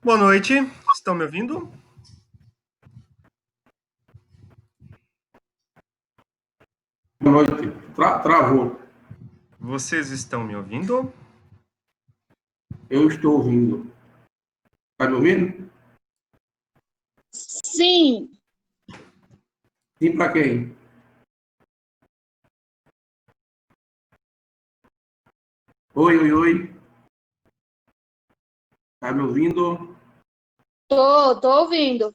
Boa noite, estão me ouvindo? Boa noite. Travou. Vocês estão me ouvindo? Eu estou ouvindo. Está me ouvindo? Sim, Sim, para quem? Oi, oi, oi. Está me ouvindo? tô ouvindo.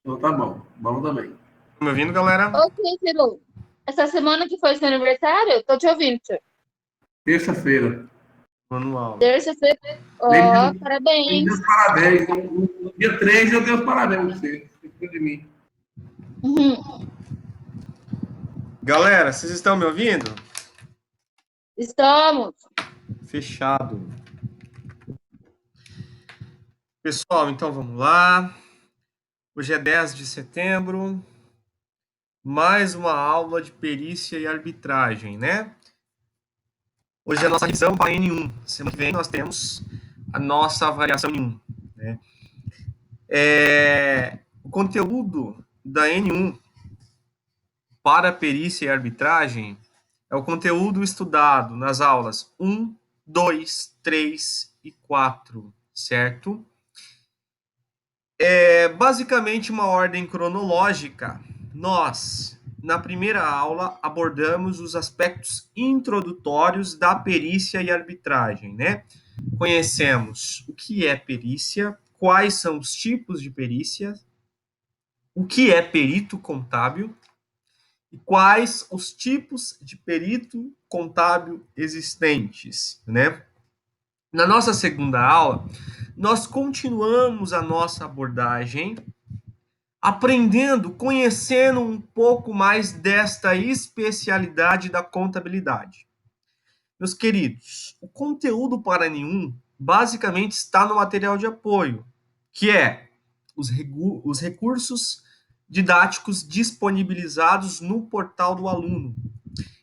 Então tá bom. Bom também. Estão me ouvindo, galera? Ô, Cícero, essa semana que foi seu aniversário, tô te ouvindo, senhor. Terça-feira. Manual. Terça-feira, Nem, ó, nem parabéns. Deus parabéns. No dia 3 eu dei os parabéns a você. Esqueceu de mim. Uhum. Galera, vocês estão me ouvindo? Estamos. Fechado. Pessoal, então vamos lá. Hoje é 10 de setembro. Mais uma aula de perícia e arbitragem, né? Hoje é a nossa revisão para N1. Semana que vem nós temos a nossa avaliação N1, né? O conteúdo da N1 para perícia e arbitragem é o conteúdo estudado nas aulas 1, 2, 3 e 4, certo? É basicamente uma ordem cronológica. Nós, na primeira aula, abordamos os aspectos introdutórios da perícia e arbitragem, né? Conhecemos o que é perícia, quais são os tipos de perícia, o que é perito contábil, e quais os tipos de perito contábil existentes, né? Na nossa segunda aula, nós continuamos a nossa abordagem aprendendo, conhecendo um pouco mais desta especialidade da contabilidade. Meus queridos, o conteúdo para nenhum basicamente está no material de apoio, que é os recursos didáticos disponibilizados no portal do aluno.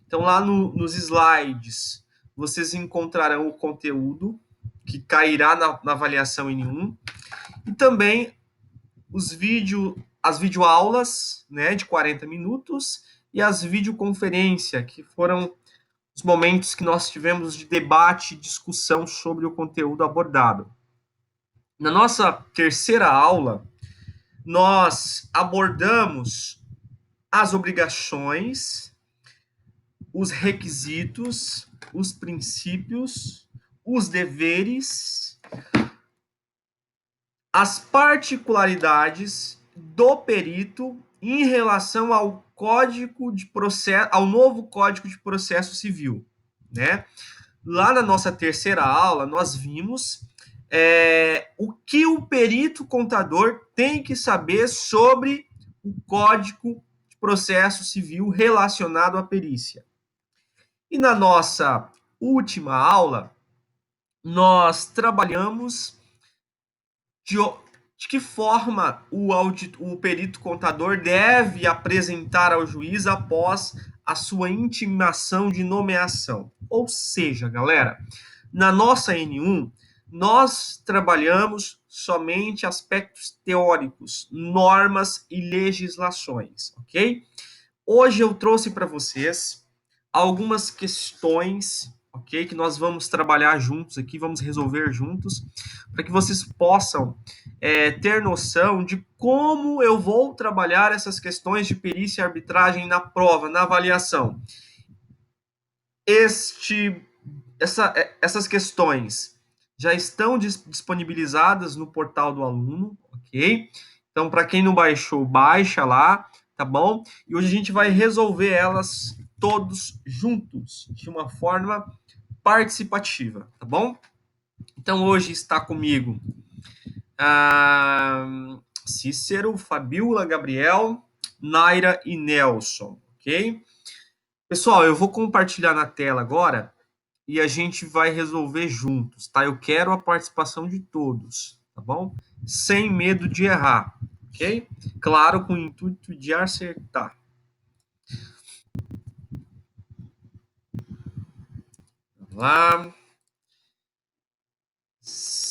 Então, lá nos slides, vocês encontrarão o conteúdo que cairá na avaliação N1 e também as videoaulas, né, de 40 minutos e as videoconferências, que foram os momentos que nós tivemos de debate e discussão sobre o conteúdo abordado. Na nossa terceira aula, nós abordamos as obrigações, os requisitos, os princípios, os deveres, as particularidades do perito em relação ao código de processo, ao novo Código de Processo Civil, né? Lá na nossa terceira aula, nós vimos o que o perito contador tem que saber sobre o Código de Processo Civil relacionado à perícia. E na nossa última aula, nós trabalhamos de que forma o perito contador deve apresentar ao juiz após a sua intimação de nomeação. Ou seja, galera, na nossa N1, nós trabalhamos somente aspectos teóricos, normas e legislações, ok? Hoje eu trouxe para vocês algumas questões, ok? Que nós vamos trabalhar juntos aqui, vamos resolver juntos, para que vocês possam ter noção de como eu vou trabalhar essas questões de perícia e arbitragem na prova, na avaliação. Essas questões já estão disponibilizadas no portal do aluno, ok? Então, para quem não baixou, baixa lá, tá bom? E hoje a gente vai resolver elas todos juntos, de uma forma participativa, tá bom? Então, hoje está comigo Cícero, Fabiola, Gabriel, Naira e Nelson, ok? Pessoal, eu vou compartilhar na tela agora e a gente vai resolver juntos, tá? Eu quero a participação de todos, tá bom? Sem medo de errar, ok? Claro, com o intuito de acertar. Vamos lá.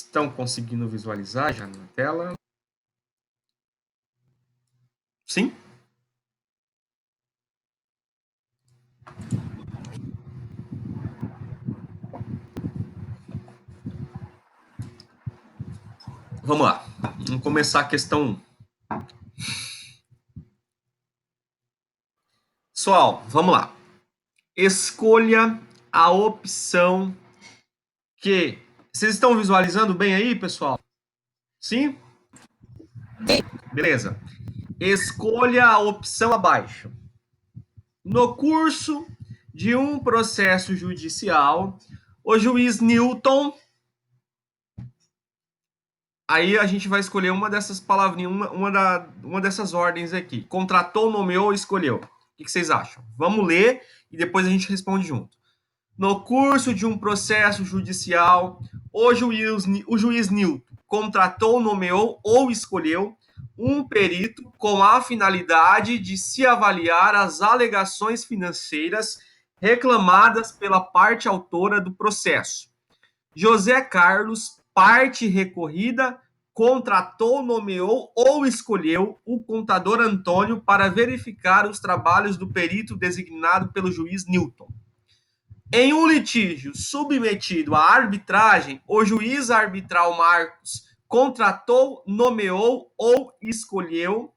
Estão conseguindo visualizar já na tela? Sim? Vamos lá. Vamos começar a questão 1. Pessoal, vamos lá. Escolha a opção que... Vocês estão visualizando bem aí, pessoal? Sim? Beleza. Escolha a opção abaixo. No curso de um processo judicial, o juiz Newton... Aí a gente vai escolher uma dessas palavrinhas, uma dessas ordens aqui. Contratou, nomeou, escolheu. O que vocês acham? Vamos ler e depois a gente responde junto. No curso de um processo judicial, o juiz Newton contratou, nomeou ou escolheu um perito com a finalidade de se avaliar as alegações financeiras reclamadas pela parte autora do processo. José Carlos, parte recorrida, contratou, nomeou ou escolheu o contador Antônio para verificar os trabalhos do perito designado pelo juiz Newton. Em um litígio submetido à arbitragem, o juiz arbitral Marcos contratou, nomeou ou escolheu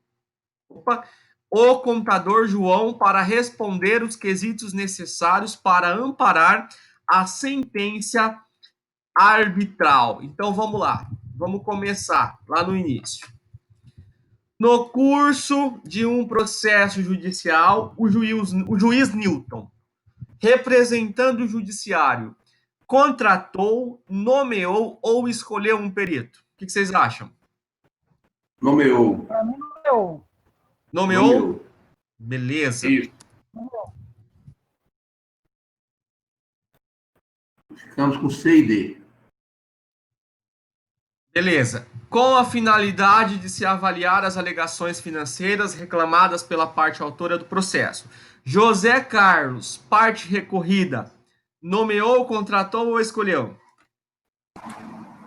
o contador João para responder os quesitos necessários para amparar a sentença arbitral. Então vamos lá, vamos começar lá no início. No curso de um processo judicial, o juiz Newton, representando o judiciário, contratou, nomeou ou escolheu um perito. O que vocês acham? Nomeou. Para mim, nomeou. Nomeou? Beleza. Isso. Ficamos com C e D. Beleza. Com a finalidade de se avaliar as alegações financeiras reclamadas pela parte autora do processo. José Carlos, parte recorrida, nomeou, contratou ou escolheu?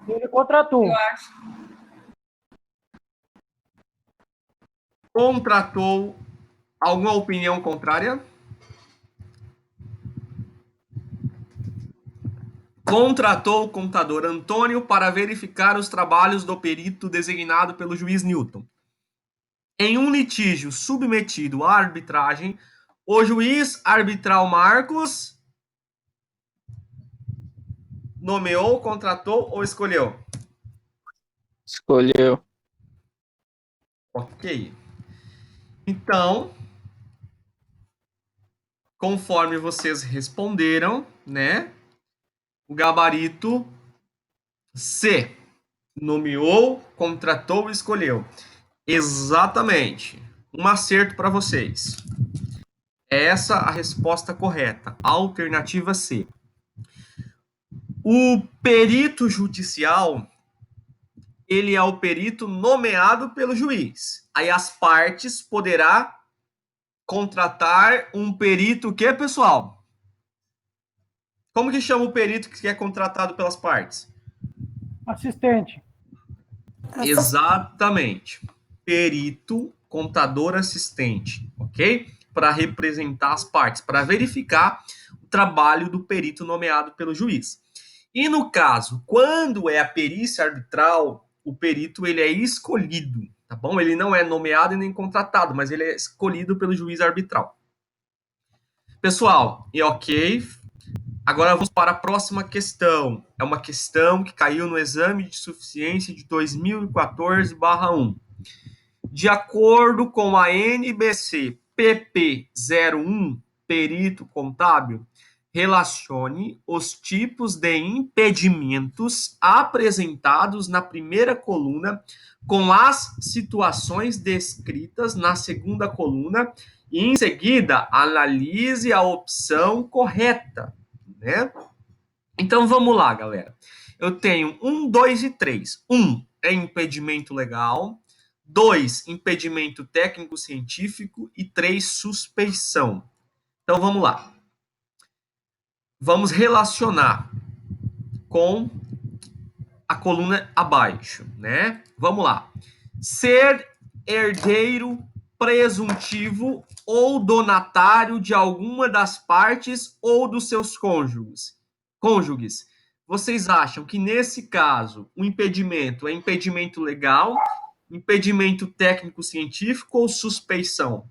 Ele contratou. Eu acho. Contratou. Alguma opinião contrária? Contratou o contador Antônio para verificar os trabalhos do perito designado pelo juiz Newton. Em um litígio submetido à arbitragem, o juiz arbitral Marcos nomeou, contratou ou escolheu? Escolheu. Ok. Então, conforme vocês responderam, né? O gabarito C. Nomeou, contratou, escolheu. Exatamente. Um acerto para vocês. Essa a resposta correta. Alternativa C. O perito judicial, ele é o perito nomeado pelo juiz. Aí as partes poderá contratar um perito que, pessoal? Como que chama o perito que é contratado pelas partes? Assistente. Exatamente. Perito, contador assistente, ok? Para representar as partes, para verificar o trabalho do perito nomeado pelo juiz. E no caso, quando é a perícia arbitral, o perito ele é escolhido, tá bom? Ele não é nomeado e nem contratado, mas ele é escolhido pelo juiz arbitral. Pessoal, e ok. Agora vamos para a próxima questão. É uma questão que caiu no exame de suficiência de 2014/1. De acordo com a NBC PP01, perito contábil, relacione os tipos de impedimentos apresentados na primeira coluna com as situações descritas na segunda coluna e, em seguida, analise a opção correta, né? Então, vamos lá, galera. Eu tenho 1, 2 e 3. 1 é impedimento legal. 2, impedimento técnico-científico. E 3, suspeição. Então, vamos lá. Vamos relacionar com a coluna abaixo, né? Vamos lá. Ser herdeiro presuntivo ou donatário de alguma das partes ou dos seus cônjuges. Vocês acham que, nesse caso, o impedimento é impedimento legal, impedimento técnico-científico ou suspeição?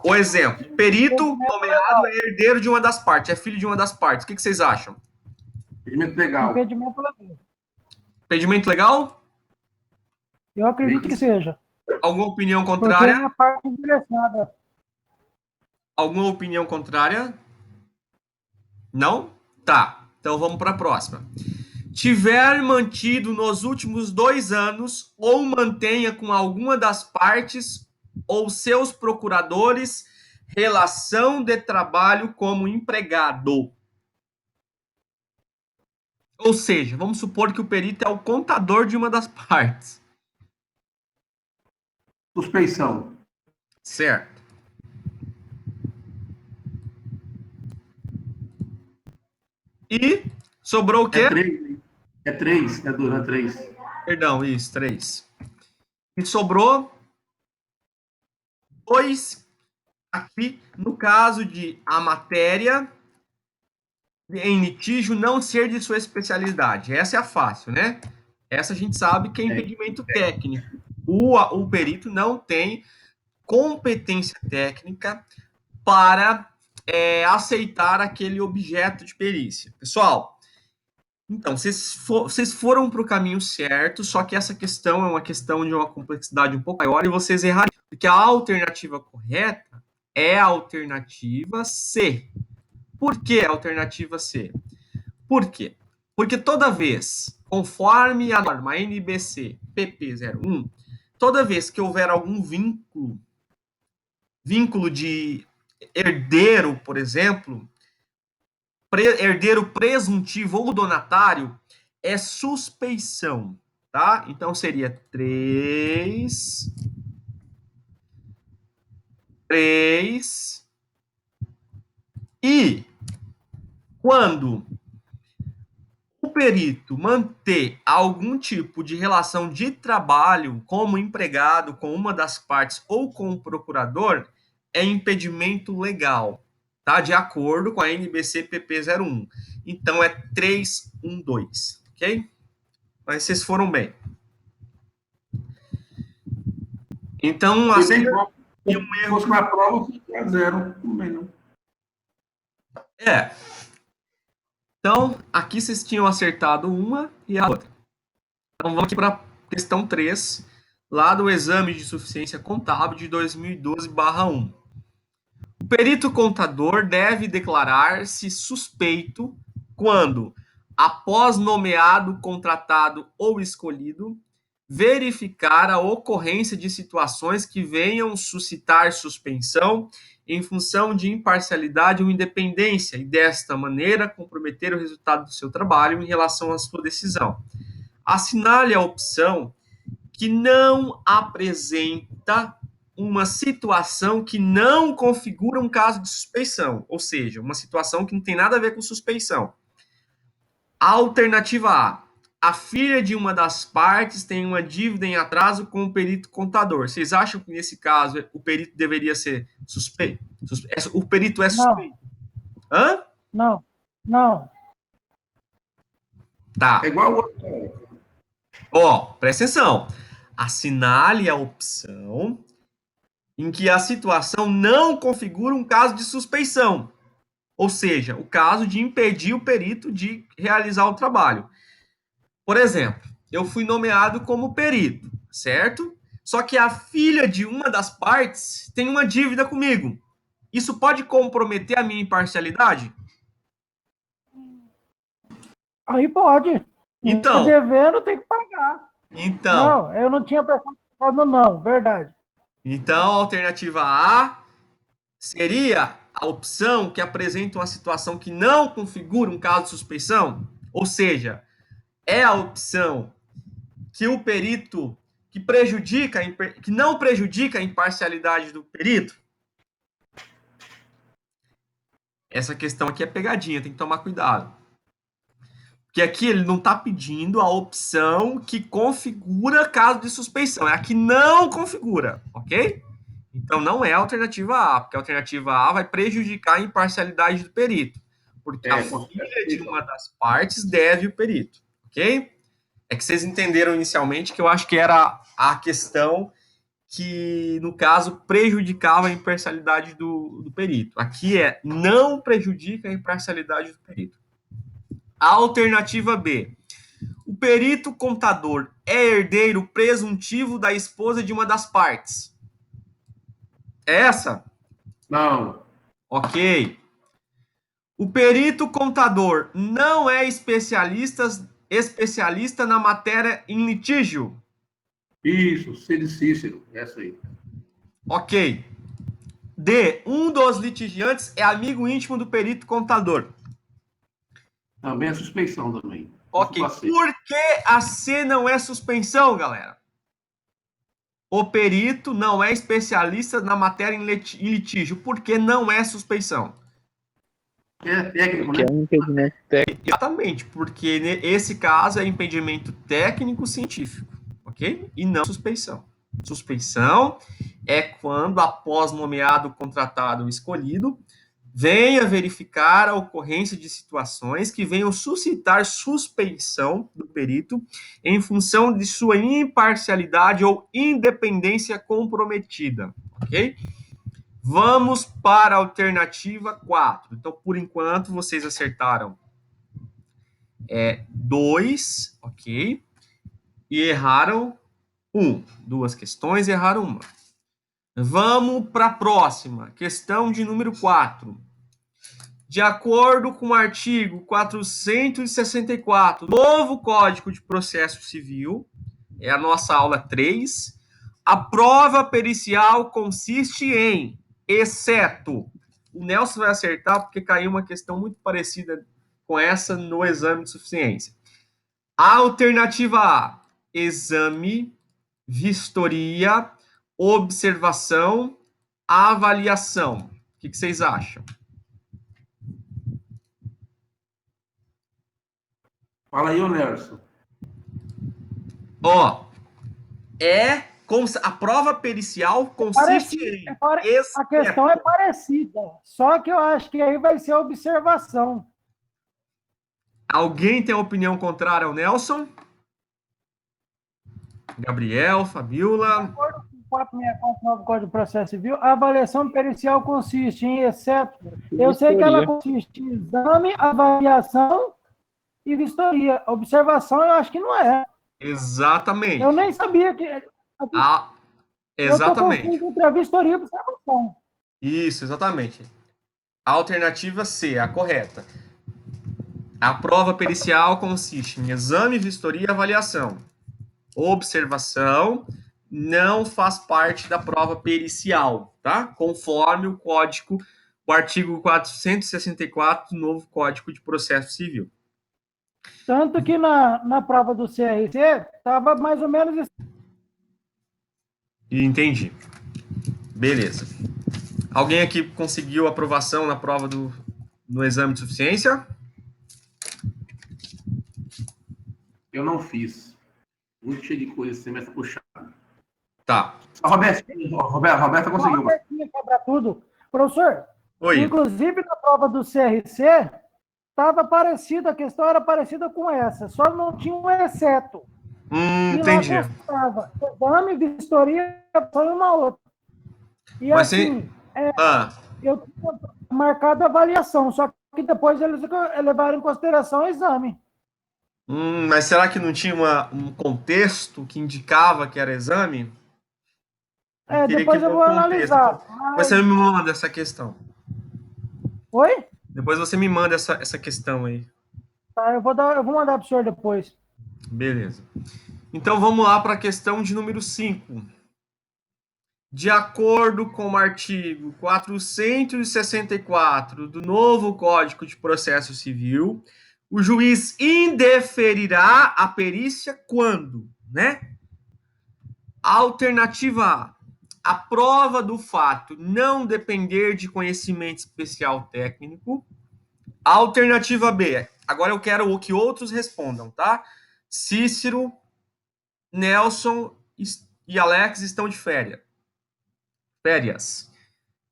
O exemplo, perito nomeado é herdeiro de uma das partes, é filho de uma das partes. O que vocês acham? Impedimento legal. Impedimento legal. Impedimento legal? Eu acredito que seja. Alguma opinião Porque contrária? é a parte interessada. Alguma opinião contrária? Não? Tá. Então vamos para a próxima. Tiver mantido nos últimos 2 anos ou mantenha com alguma das partes ou seus procuradores relação de trabalho como empregado. Ou seja, vamos supor que o perito é o contador de uma das partes. Suspeição. Certo. E sobrou o quê? É 3, hein? É 3, é 2, é 3. Perdão, isso, 3. E sobrou 2 aqui, no caso de a matéria em litígio não ser de sua especialidade. Essa é a fácil, né? Essa a gente sabe que é impedimento técnico. O perito não tem competência técnica para aceitar aquele objeto de perícia. Pessoal, então, vocês foram para o caminho certo, só que essa questão é uma questão de uma complexidade um pouco maior e vocês erraram, porque a alternativa correta é a alternativa C. Por que a alternativa C? Por quê? Porque toda vez, conforme a norma NBC PP01, toda vez que houver algum vínculo de herdeiro, por exemplo, herdeiro presuntivo ou donatário, é suspeição, tá? Então seria 3 e quando o perito manter algum tipo de relação de trabalho como empregado com uma das partes ou com o procurador, é impedimento legal, tá? De acordo com a NBC PP01. Então é 312, ok? Mas vocês foram bem. Então, Foi assim, bem bom. e um Se erro. fosse na prova, fica 0. Também não. É. Então, aqui vocês tinham acertado uma e a outra. Então, vamos aqui para a questão 3, lá do exame de suficiência contábil de 2012/1. O perito contador deve declarar-se suspeito quando, após nomeado, contratado ou escolhido, verificar a ocorrência de situações que venham suscitar suspensão em função de imparcialidade ou independência e, desta maneira, comprometer o resultado do seu trabalho em relação à sua decisão. Assinale a opção que não apresenta uma situação que não configura um caso de suspeição, ou seja, uma situação que não tem nada a ver com suspeição. A alternativa A filha de uma das partes tem uma dívida em atraso com o perito contador. Vocês acham que, nesse caso, o perito deveria ser suspeito? O perito é suspeito? Hã? Não, não. Tá. É igual o outro. Ó, presta atenção. Assinale a opção em que a situação não configura um caso de suspeição. Ou seja, o caso de impedir o perito de realizar o trabalho. Por exemplo, eu fui nomeado como perito, certo? Só que a filha de uma das partes tem uma dívida comigo. Isso pode comprometer a minha imparcialidade? Aí pode. Então. Tá devendo, tem que pagar. Então. Não, eu não tinha pensado não, verdade. Então, a alternativa A seria a opção que apresenta uma situação que não configura um caso de suspeição? Ou seja, é a opção que o perito que não prejudica a imparcialidade do perito? Essa questão aqui é pegadinha, tem que tomar cuidado. Porque aqui ele não está pedindo a opção que configura caso de suspeição. É a que não configura, ok? Então não é a alternativa A, porque a alternativa A vai prejudicar a imparcialidade do perito. Porque a filha de uma das partes deve o perito, ok? É que vocês entenderam inicialmente que eu acho que era a questão que, no caso, prejudicava a imparcialidade do perito. Aqui é não prejudica a imparcialidade do perito. Alternativa B. O perito contador é herdeiro presuntivo da esposa de uma das partes. É essa? Não. Ok. O perito contador não é especialista na matéria em litígio. Isso, C de Cícero. Essa aí. Ok. D. Um dos litigiantes é amigo íntimo do perito contador. Também é suspeição também. Ok. Por que a C não é suspensão, galera? O perito não é especialista na matéria em litígio. Por que não é suspeição? É técnico, Porque né? é um impedimento técnico. Exatamente, porque esse caso é impedimento técnico-científico, ok? E não suspeição. Suspeição é quando, após nomeado o contratado ou escolhido, venha verificar a ocorrência de situações que venham suscitar suspeição do perito em função de sua imparcialidade ou independência comprometida, ok? Vamos para a alternativa 4. Então, por enquanto, vocês acertaram 2, ok? E erraram 1. Duas questões, erraram uma. Vamos para a próxima. Questão de número 4. De acordo com o artigo 464, novo Código de Processo Civil, é a nossa aula 3, a prova pericial consiste em, exceto, o Nelson vai acertar porque caiu uma questão muito parecida com essa no exame de suficiência. Alternativa A, exame, vistoria, observação, avaliação. O que vocês acham? Fala aí, ô Nelson. Ó, a prova pericial consiste em... A questão é parecida, só que eu acho que aí vai ser observação. Alguém tem opinião contrária ao Nelson? Gabriel, Fabiola. De acordo com o 464 do Código de Processo Civil, a avaliação pericial consiste em, exceto, eu sei que ela consiste em exame, avaliação e vistoria. Observação eu acho que não é. Exatamente. Eu nem sabia que... Exatamente. Eu estou entre a vistoria e a observação. Isso, exatamente. A alternativa C, a correta. A prova pericial consiste em exame, vistoria e avaliação. Observação não faz parte da prova pericial, tá? Conforme o código, o artigo 464 do novo Código de Processo Civil. Tanto que na prova do CRC estava mais ou menos assim. Entendi. Beleza. Alguém aqui conseguiu aprovação na prova no exame de suficiência? Eu não fiz. Muito cheio de coisa, semestre puxado. Tá. A Roberta conseguiu. Robertinha quebra tudo. Professor, Oi. inclusive na prova do CRC, estava parecida, a questão era parecida com essa, só não tinha um exceto. Entendi. E lá exame, vistoria, só uma outra. E mas assim, eu tinha marcado a avaliação, só que depois eles levaram em consideração o exame. Mas será que não tinha um contexto que indicava que era exame? Depois eu vou analisar. Depois você me manda essa questão. Oi? Depois você me manda essa questão aí. Tá, eu vou mandar para o senhor depois. Beleza. Então vamos lá para a questão de número 5. De acordo com o artigo 464 do novo Código de Processo Civil, o juiz indeferirá a perícia quando, né? Alternativa A. A prova do fato não depender de conhecimento especial técnico. Alternativa B. Agora eu quero que outros respondam, tá? Cícero, Nelson e Alex estão de férias.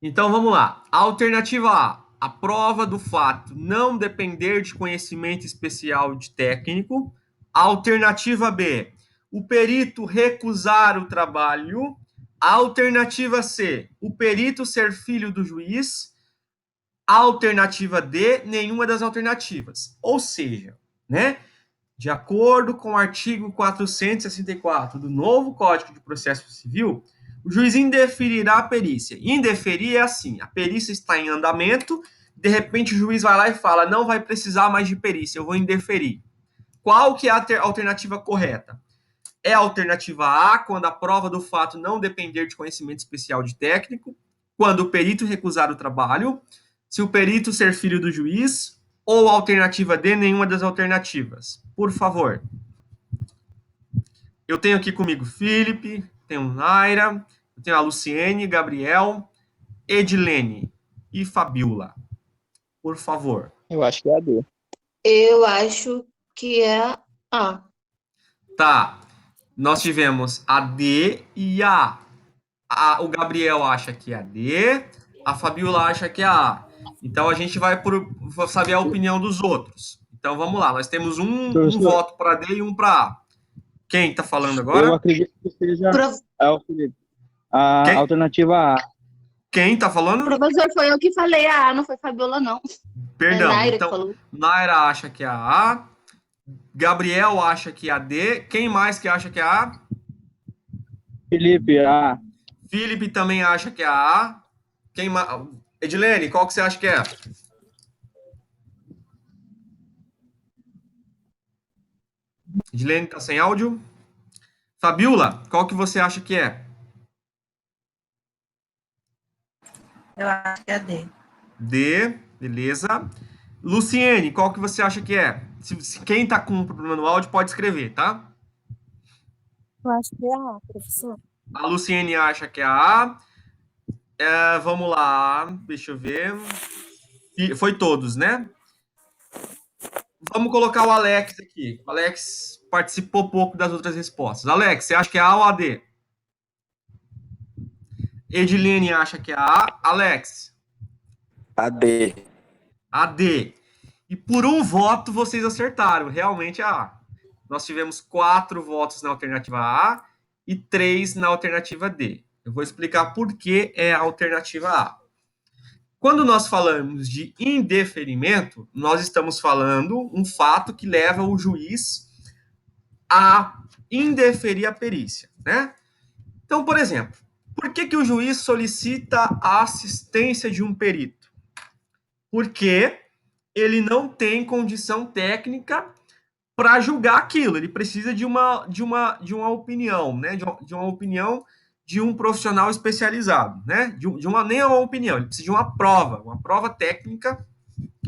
Então vamos lá. Alternativa A: a prova do fato não depender de conhecimento especial de técnico. Alternativa B: o perito recusar o trabalho. Alternativa C: o perito ser filho do juiz. Alternativa D: nenhuma das alternativas. Ou seja, né? De acordo com o artigo 464 do novo Código de Processo Civil, o juiz indeferirá a perícia. Indeferir é assim: a perícia está em andamento, de repente o juiz vai lá e fala, não vai precisar mais de perícia, eu vou indeferir. Qual que é a alternativa correta? É a alternativa A, quando a prova do fato não depender de conhecimento especial de técnico, quando o perito recusar o trabalho, se o perito ser filho do juiz, ou a alternativa D, nenhuma das alternativas. Por favor. Eu tenho aqui comigo Felipe, tenho Naira, tenho a Luciene, Gabriel, Edilene e Fabiola. Por favor. Eu acho que é a D. Eu acho que é A. Tá. Nós tivemos a D e a A. O Gabriel acha que é a D, a Fabiola acha que é a A. Então a gente vai saber a opinião dos outros. Então vamos lá, nós temos um voto para D e um para A. Quem está falando agora? Eu acredito que seja o Felipe. A alternativa A. Quem está falando? Professor, foi eu que falei a A, não foi Fabiola, não. Perdão. É Naira então, que falou. Naira acha que é a A. Gabriel acha que é a D. Quem mais que acha que é a A? Felipe, A. Felipe também acha que é a A. Quem mais? Edilene, qual que você acha que é? Edilene está sem áudio. Fabiola, qual que você acha que é? Eu acho que é D. D, beleza. Luciene, qual que você acha que é? Quem está com um problema no áudio pode escrever, tá? Eu acho que é A, professor. A Luciene acha que é a A. Vamos lá, deixa eu ver. Foi todos, né? Vamos colocar o Alex aqui. O Alex participou pouco das outras respostas. Alex, você acha que é A ou a D? Edilene acha que é a A. Alex? A D. A D. E por um voto vocês acertaram. Realmente é a A. Nós tivemos 4 votos na alternativa A e 3 na alternativa D. Eu vou explicar por que é a alternativa A. Quando nós falamos de indeferimento, nós estamos falando um fato que leva o juiz a indeferir a perícia, né? Então, por exemplo, por que o juiz solicita a assistência de um perito? Porque ele não tem condição técnica para julgar aquilo, ele precisa de uma opinião, né? De uma opinião de um profissional especializado, né? Nem uma opinião, ele precisa de uma prova técnica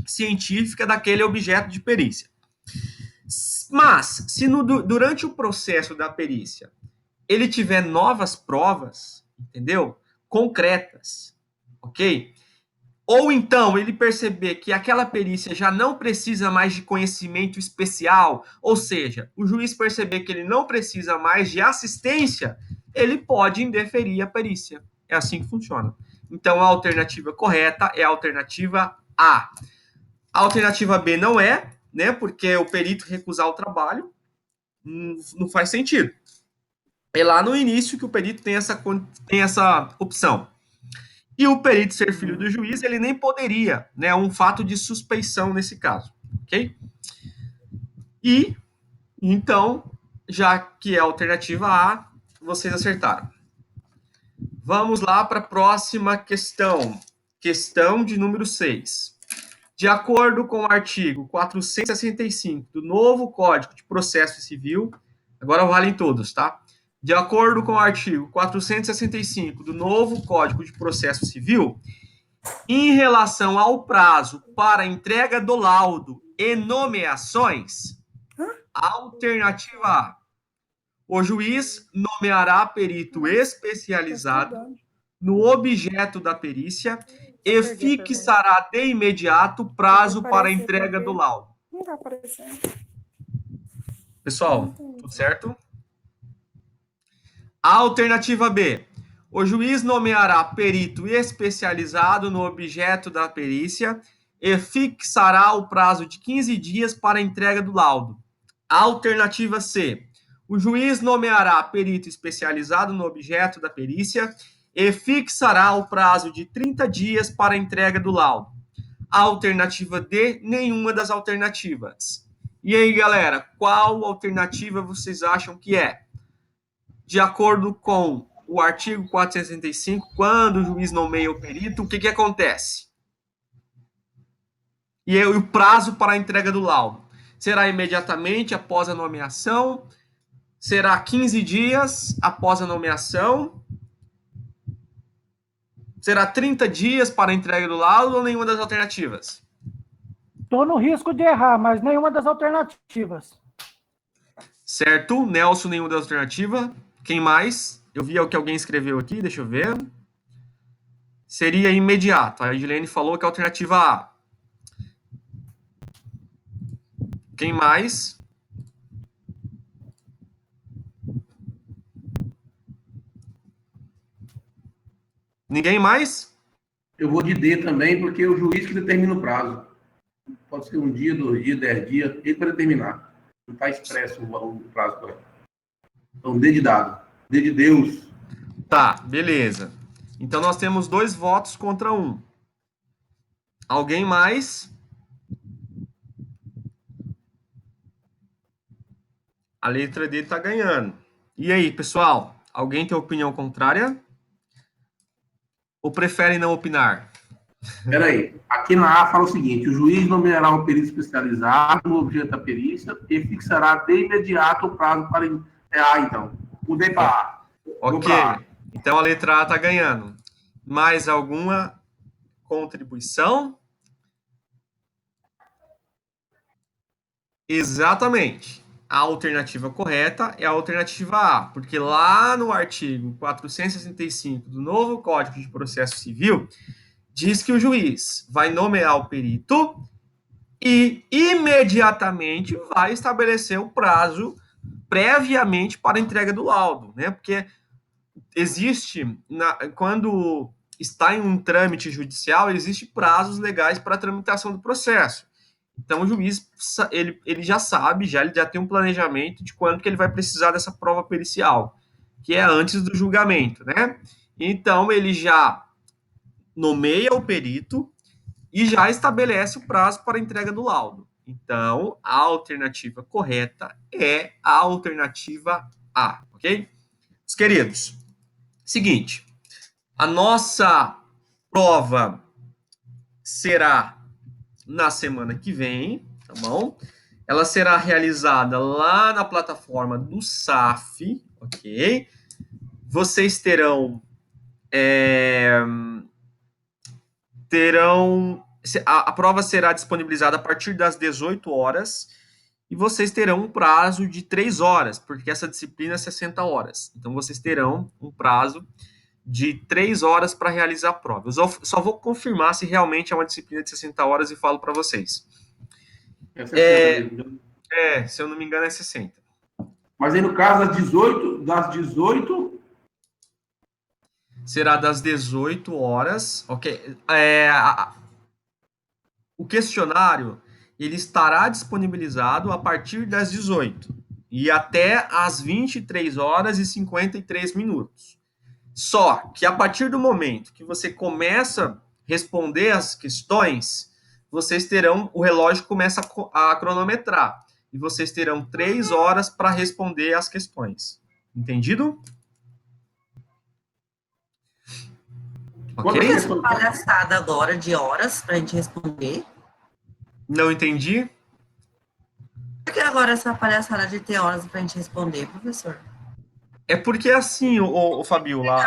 científica daquele objeto de perícia. Mas, se durante o processo da perícia ele tiver novas provas, entendeu? Concretas, ok? Ou então ele perceber que aquela perícia já não precisa mais de conhecimento especial, ou seja, o juiz perceber que ele não precisa mais de assistência, ele pode indeferir a perícia. É assim que funciona. Então, a alternativa correta é a alternativa A. A alternativa B não é, né? Porque o perito recusar o trabalho não faz sentido. É lá no início que o perito tem essa opção. E o perito ser filho do juiz, ele nem poderia, né? É um fato de suspeição nesse caso, ok? E, então, já que é a alternativa A, vocês acertaram. Vamos lá para a próxima questão. Questão de número 6. De acordo com o artigo 465 do novo Código de Processo Civil, agora valem todos, tá? De acordo com o artigo 465 do novo Código de Processo Civil, em relação ao prazo para entrega do laudo e nomeações, alternativa A: o juiz nomeará perito especializado no objeto da perícia e fixará de imediato prazo para a entrega do laudo. Não tá aparecendo. Pessoal, tudo certo? Alternativa B. O juiz nomeará perito especializado no objeto da perícia e fixará o prazo de 15 dias para a entrega do laudo. Alternativa C. O juiz nomeará perito especializado no objeto da perícia e fixará o prazo de 30 dias para a entrega do laudo. Alternativa D, nenhuma das alternativas. E aí, galera, qual alternativa vocês acham que é? De acordo com o artigo 465, quando o juiz nomeia o perito, o que acontece? E aí, o prazo para a entrega do laudo? Será imediatamente após a nomeação? Será 15 dias após a nomeação? Será 30 dias para a entrega do laudo ou nenhuma das alternativas? Estou no risco de errar, mas nenhuma das alternativas. Certo, Nelson, nenhuma das alternativas. Quem mais? Eu vi o que alguém escreveu aqui, deixa eu ver. Seria imediato. A Edilene falou que é a alternativa A. Quem mais? Ninguém mais? Eu vou de D também, porque é o juiz que determina o prazo. Pode ser 1 dia, 2 dias, 10 dias, ele para determinar. Não está expresso o prazo correto. Então, D de dado. D de Deus. Tá, beleza. Então, nós temos 2 votos contra 1. Alguém mais? A letra D está ganhando. E aí, pessoal? Alguém tem opinião contrária? Ou prefere não opinar? Espera aí. Aqui na A fala o seguinte: o juiz nomeará um perito especializado no objeto da perícia e fixará de imediato o prazo para... É A, então. Mudei para A. Ok. Então, a letra A está ganhando. Mais alguma contribuição? Exatamente. A alternativa correta é a alternativa A, porque lá no artigo 465 do novo Código de Processo Civil, diz que o juiz vai nomear o perito e imediatamente vai estabelecer o prazo previamente para a entrega do laudo, né? Porque existe, quando está em um trâmite judicial, existe prazos legais para a tramitação do processo. Então, o juiz, ele já sabe, ele já tem um planejamento de quando que ele vai precisar dessa prova pericial, que é antes do julgamento, né? Então, ele já nomeia o perito e já estabelece o prazo para a entrega do laudo. Então, a alternativa correta é a alternativa A, ok? Os queridos, seguinte, a nossa prova será na semana que vem, tá bom? Ela será realizada lá na plataforma do SAF, ok? Vocês terão a prova será disponibilizada a partir das 18 horas e vocês terão um prazo de 3 horas, porque essa disciplina é 60 horas. Então, vocês terão um prazo de 3 horas para realizar a prova. Eu só vou confirmar se realmente é uma disciplina de 60 horas e falo para vocês. Se eu não me engano, é 60. Mas aí, no caso, das 18... Será das 18 horas, ok? O questionário, ele estará disponibilizado a partir das 18 e até às 23 horas e 53 minutos. Só que a partir do momento que você começa a responder as questões, o relógio começa a cronometrar. E vocês terão 3 horas para responder as questões. Entendido? Ok? Vamos fazer uma palhaçada agora de horas para a gente responder. Não entendi. Por que agora essa palhaçada de ter horas para a gente responder, professor? É porque assim, o Fabiola,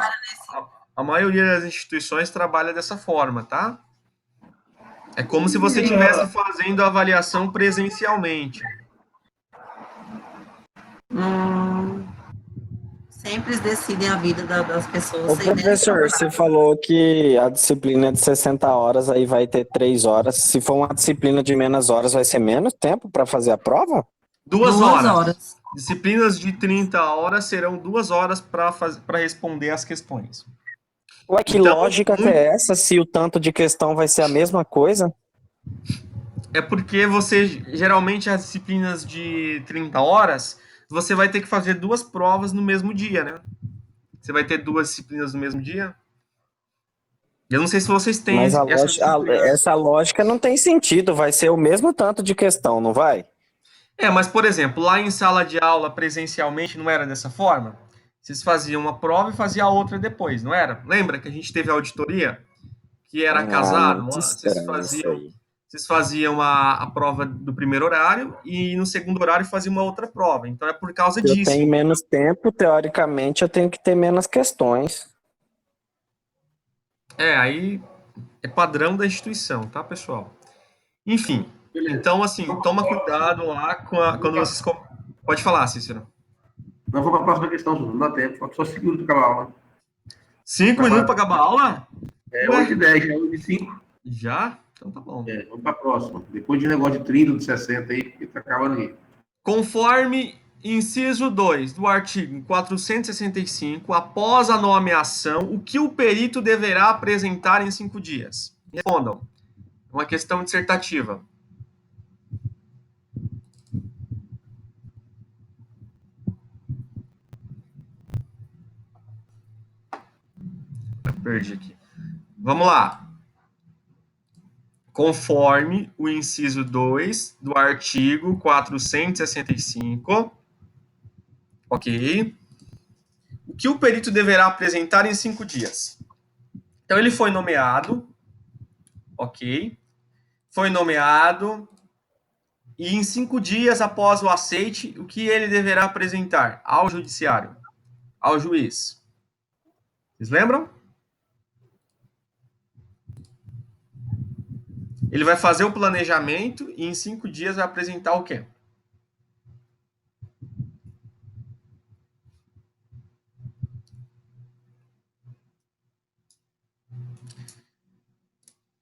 a maioria das instituições trabalha dessa forma, tá? É como se você estivesse fazendo a avaliação presencialmente. sempre decidem a vida das pessoas. Ô, sem nem professor, trabalhar. você falou que a disciplina é de 60 horas, aí vai ter 3 horas. Se for uma disciplina de menos horas, vai ser menos tempo para fazer a prova? 2 2 horas. horas. Disciplinas de 30 horas serão 2 horas para responder as questões. Ué, que Então, lógica que é essa, se o tanto de questão vai ser a mesma coisa? é porque você, geralmente, as disciplinas de 30 horas, você vai ter que fazer 2 provas no mesmo dia, né? Você vai ter 2 disciplinas no mesmo dia. Eu não sei se vocês têm Mas essas disciplinas. essa lógica não tem sentido, vai ser o mesmo tanto de questão, não vai? Mas, por exemplo, lá em sala de aula, presencialmente, não era dessa forma? Vocês faziam uma prova e faziam a outra depois, não era? Lembra que a gente teve a auditoria? Que era Ah, casado? muito Vocês estranho isso faziam, aí. vocês faziam a prova do primeiro horário e no segundo horário faziam uma outra prova. Então, é por causa Se eu disso. tenho menos tempo, teoricamente eu tenho que ter menos questões. Aí é padrão da instituição, tá, pessoal? Enfim, Beleza. então, assim, toma cuidado lá quando vocês... Pode falar, Cícero. Não, vou para a próxima questão, não dá tempo. Falta só 5 minutos para acabar a aula. 5 minutos para acabar a aula? É Ué, 8h10, é 8h05. já? Então tá bom. Vamos para a próxima. Depois de um negócio de 30, de 60 aí, que tá acabando aí. Conforme inciso 2 do artigo 465, após a nomeação, o que o perito deverá apresentar em 5 dias? Respondam. É uma questão dissertativa. Perdi aqui. Vamos lá. Conforme o inciso 2 do artigo 465, ok? O que o perito deverá apresentar em 5 dias? Então, ele foi nomeado, ok? Foi nomeado, e em 5 dias após o aceite, o que ele deverá apresentar ao judiciário, ao juiz? Vocês lembram? Ele vai fazer o planejamento e em 5 dias vai apresentar o quê?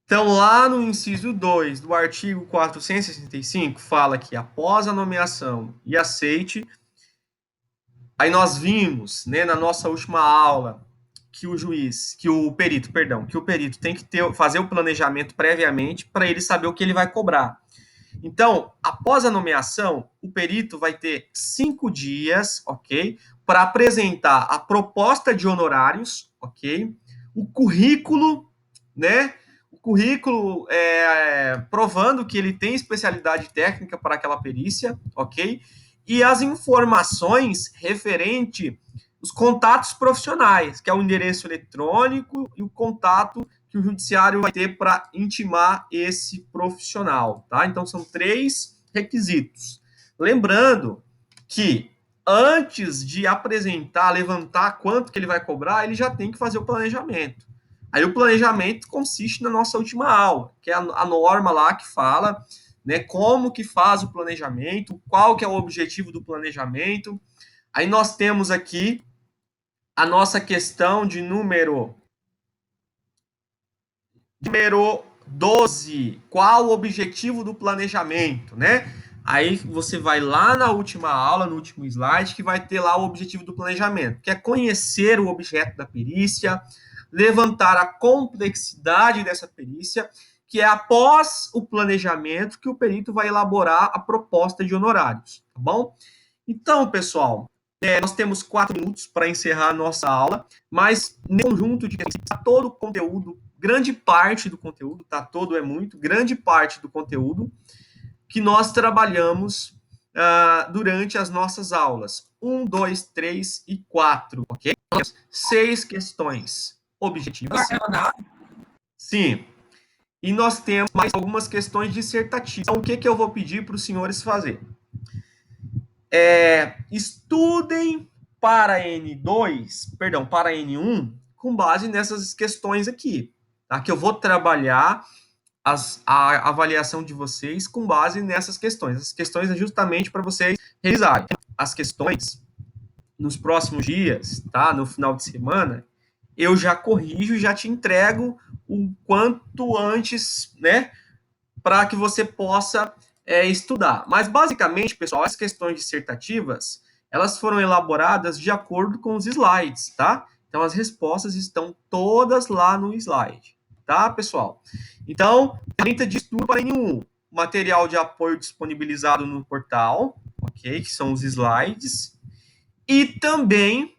Então, lá no inciso 2 do artigo 465, fala que após a nomeação e aceite, aí nós vimos, né, na nossa última aula, que o perito tem que fazer o planejamento previamente para ele saber o que ele vai cobrar. Então, após a nomeação, o perito vai ter 5 dias, ok, para apresentar a proposta de honorários, ok, o currículo, né, provando que ele tem especialidade técnica para aquela perícia, ok, e as informações referente os contatos profissionais, que é o endereço eletrônico e o contato que o judiciário vai ter para intimar esse profissional, tá? Então, são 3 requisitos. Lembrando que antes de apresentar, levantar quanto que ele vai cobrar, ele já tem que fazer o planejamento. Aí o planejamento consiste na nossa última aula, que é a norma lá que fala, né, como que faz o planejamento, qual que é o objetivo do planejamento. Aí nós temos aqui a nossa questão de número 12. Qual o objetivo do planejamento, né? Aí você vai lá na última aula, no último slide, que vai ter lá o objetivo do planejamento, que é conhecer o objeto da perícia, levantar a complexidade dessa perícia, que é após o planejamento que o perito vai elaborar a proposta de honorários, tá bom? Então, pessoal, nós temos 4 minutos para encerrar a nossa aula, mas no conjunto de todo o conteúdo, grande parte do conteúdo, tá? Todo é muito, grande parte do conteúdo que nós trabalhamos durante as nossas aulas. 1, 2, 3 e 4, ok? 6 questões objetivas. Sim. E nós temos mais algumas questões dissertativas. Então, o que eu vou pedir para os senhores fazer? Estudem para para N1, com base nessas questões aqui, tá? Que eu vou trabalhar a avaliação de vocês com base nessas questões. As questões é justamente para vocês revisarem. As questões nos próximos dias, tá? No final de semana, eu já corrijo e já te entrego o quanto antes, né? Para que você possa estudar. Mas, basicamente, pessoal, as questões dissertativas, elas foram elaboradas de acordo com os slides, tá? Então, as respostas estão todas lá no slide, tá, pessoal? Então, ferramenta de estudo para nenhum. Material de apoio disponibilizado no portal, ok? Que são os slides. E também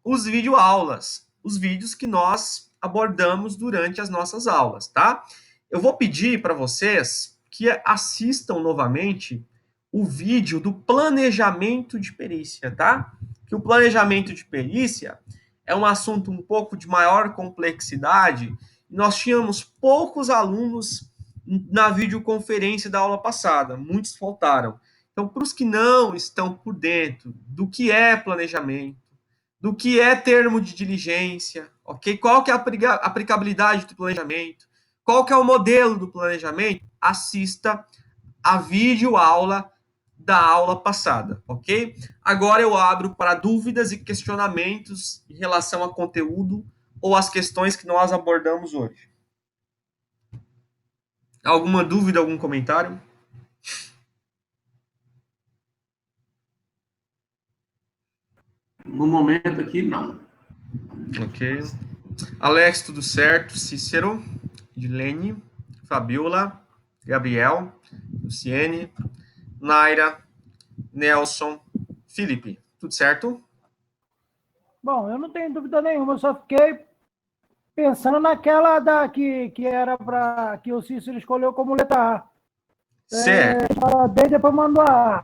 os videoaulas, os vídeos que nós abordamos durante as nossas aulas, tá? Eu vou pedir para vocês que assistam novamente o vídeo do planejamento de perícia, tá? Que o planejamento de perícia é um assunto um pouco de maior complexidade. Nós tínhamos poucos alunos na videoconferência da aula passada, muitos faltaram. Então, para os que não estão por dentro do que é planejamento, do que é termo de diligência, ok? Qual que é a aplicabilidade do planejamento, qual que é o modelo do planejamento, assista a videoaula da aula passada, ok? Agora eu abro para dúvidas e questionamentos em relação a conteúdo ou as questões que nós abordamos hoje. Alguma dúvida, algum comentário? No momento aqui, não. Ok. Alex, tudo certo? Cícero, Edilene, Fabiola, Gabriel, Luciene, Naira, Nelson, Felipe, tudo certo? Bom, eu não tenho dúvida nenhuma, eu só fiquei pensando naquela que era para que o Cícero escolheu como letra A. Certo. B depois mandou a A.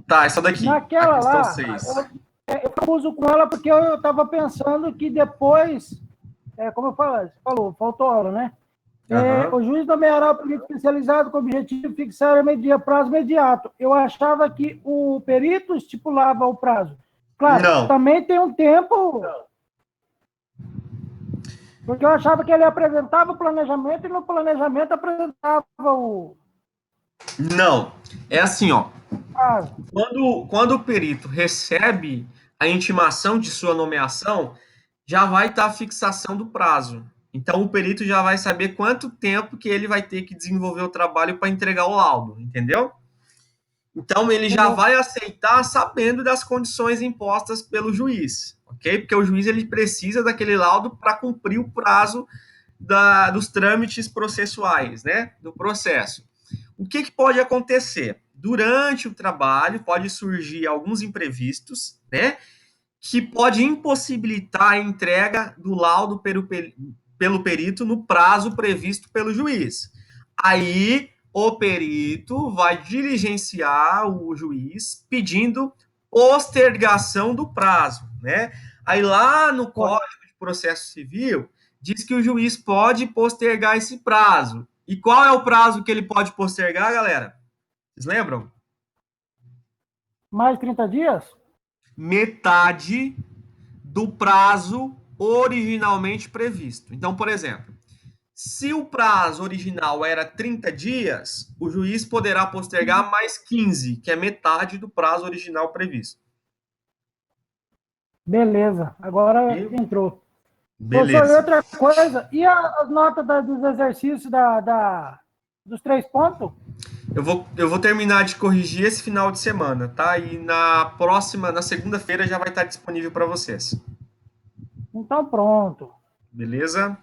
Tá, essa daqui. Naquela a questão lá, 6. eu uso com ela porque eu estava pensando que depois, como eu falou, faltou aula, né? O juiz nomeará o perito especializado com o objetivo de fixar prazo imediato. Eu achava que o perito estipulava o prazo. Claro, Não. também tem um tempo... Porque eu achava que ele apresentava o planejamento e no planejamento apresentava o... Não. É assim, ó. prazo. Quando o perito recebe a intimação de sua nomeação, já vai estar a fixação do prazo. Então, o perito já vai saber quanto tempo que ele vai ter que desenvolver o trabalho para entregar o laudo, entendeu? Então, ele já vai aceitar sabendo das condições impostas pelo juiz, ok? Porque o juiz ele precisa daquele laudo para cumprir o prazo dos trâmites processuais, né? Do processo. O que pode acontecer? Durante o trabalho, pode surgir alguns imprevistos, né? Que pode impossibilitar a entrega do laudo pelo perito no prazo previsto pelo juiz. Aí, o perito vai diligenciar o juiz pedindo postergação do prazo, né? Aí lá no Código de Processo Civil diz que o juiz pode postergar esse prazo. E qual é o prazo que ele pode postergar, galera? Vocês lembram? Mais 30 dias? Metade do prazo originalmente previsto. Então, por exemplo, se o prazo original era 30 dias, o juiz poderá postergar mais 15, que é metade do prazo original previsto. Beleza, agora entrou. Beleza. Professor, outra coisa, e as notas dos exercícios dos 3 pontos? Eu vou terminar de corrigir esse final de semana, tá? E na segunda-feira já vai estar disponível para vocês. Então, pronto. Beleza?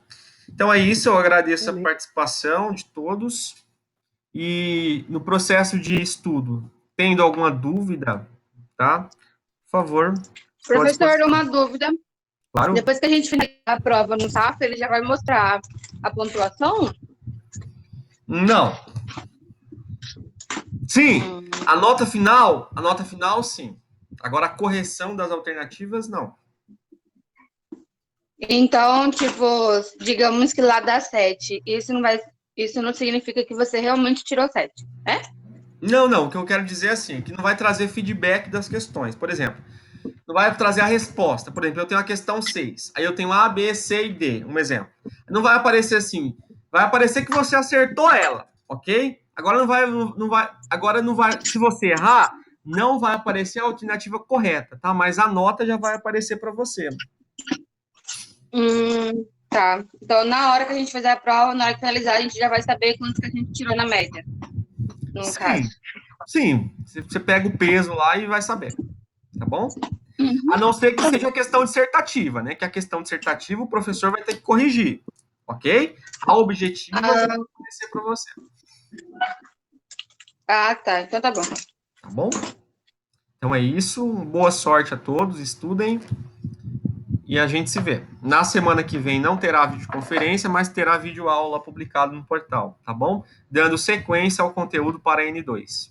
Então é isso, eu agradeço a participação de todos. E no processo de estudo, tendo alguma dúvida, tá? Por favor. Professor, uma dúvida. Claro. Depois que a gente finalizar a prova no SAF, ele já vai mostrar a pontuação? Não. Sim, a nota final, sim. Agora, a correção das alternativas, não. Então, tipo, digamos que lá dá 7. Isso não significa que você realmente tirou 7, né? Não. O que eu quero dizer é assim, que não vai trazer feedback das questões. Por exemplo, não vai trazer a resposta. Por exemplo, eu tenho a questão 6. Aí eu tenho A, B, C e D. Um exemplo. Não vai aparecer assim. Vai aparecer que você acertou ela, ok? Agora não vai. Se você errar, não vai aparecer a alternativa correta, tá? Mas a nota já vai aparecer para você. Tá. Então, na hora que a gente fizer a prova, na hora que finalizar, a gente já vai saber quanto que a gente tirou na média. No caso. Sim. Você pega o peso lá e vai saber. Tá bom? A não ser que seja questão dissertativa, né? Que a questão dissertativa o professor vai ter que corrigir. Ok? A objetiva vai aparecer para você. Ah, tá. Então tá bom. Tá bom? Então é isso. Boa sorte a todos. Estudem. E a gente se vê. Na semana que vem não terá videoconferência, mas terá videoaula publicado no portal, tá bom? Dando sequência ao conteúdo para a N2.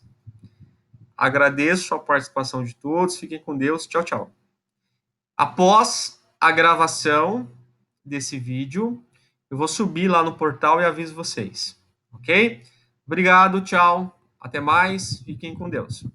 Agradeço a participação de todos. Fiquem com Deus. Tchau, tchau. Após a gravação desse vídeo, eu vou subir lá no portal e aviso vocês. Ok? Obrigado, tchau. Até mais. Fiquem com Deus.